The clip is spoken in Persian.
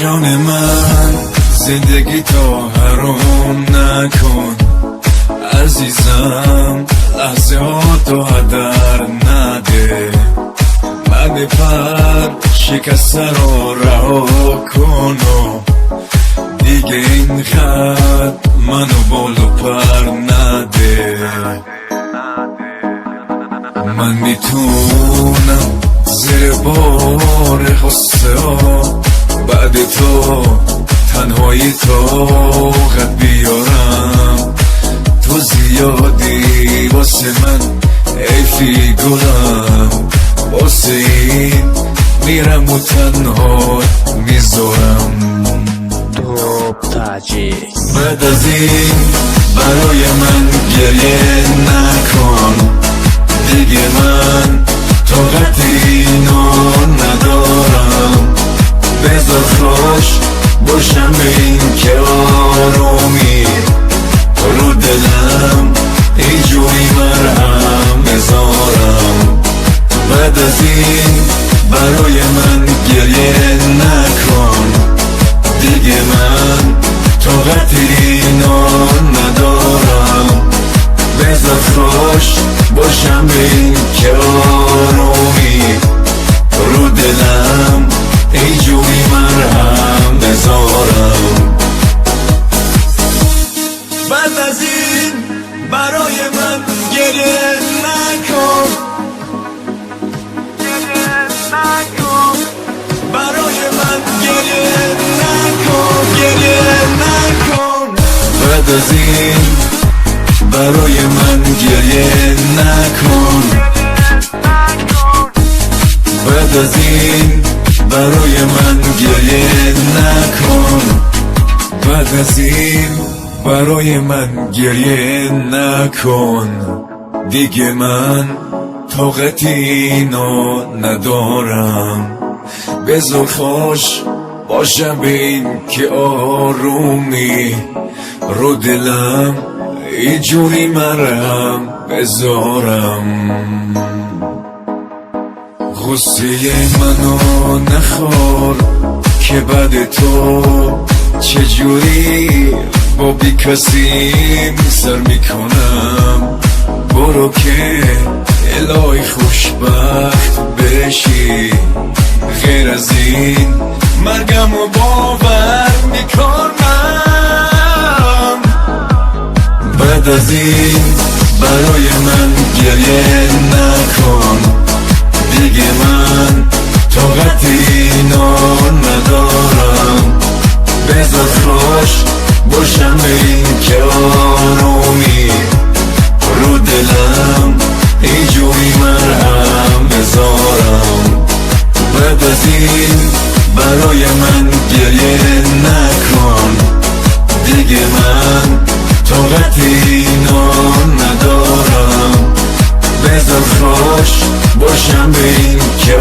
جان من زندگی تو حرام نکن عزیزم، لحظه ها تو هدر نده. من پر شکسته رو رها کن و دیگه این خط منو بال و پر نده. من میتونم زیر بار غصه ها بعد تو تنهایی طاقت بیارم. تو زیادی واسه من ایفی گلم، واسه این میرم و تنها میذارم. بعد از این برای من گریه نکن دیگه، من طاقت اینو ندارم. بذار خوش باشم به این که آرومی رو دلم اینجوری مرهم بذارم. بعد از این برای من گریه نکن دیگه، من طاقت اینو ندارم. بذار خوش باشم به این که آرومی رو دلم اینجوری مرهم بذارم. بعد از این برای من گریه نکن، برای من گریه نکن، گریه نکن. بعد از این برای من گریه نکن، بعد از این برای من گریه نکن. بعد از این برای من گریه نکن دیگه، من طاقت اینو ندارم. بذار خوش باشم به این که آرومی رو دلم اینجوری مرهم بذارم. غصه منو نخور که بعد تو چجوری با بی کسیم سر میکنم. برو که الهی خوشبخت بشی، غیر از این مرگم و باور میکنم. بعد از این برای من گریه نکن دیگه، من طاقت اینو ندارم. بذار خوش باشم به این که آرومی رو دلم اینجوری مرهم بذارم. بعد از این برای من گریه نکن دیگه، من طاقت اینو ندارم. بذار خوش باشم به این که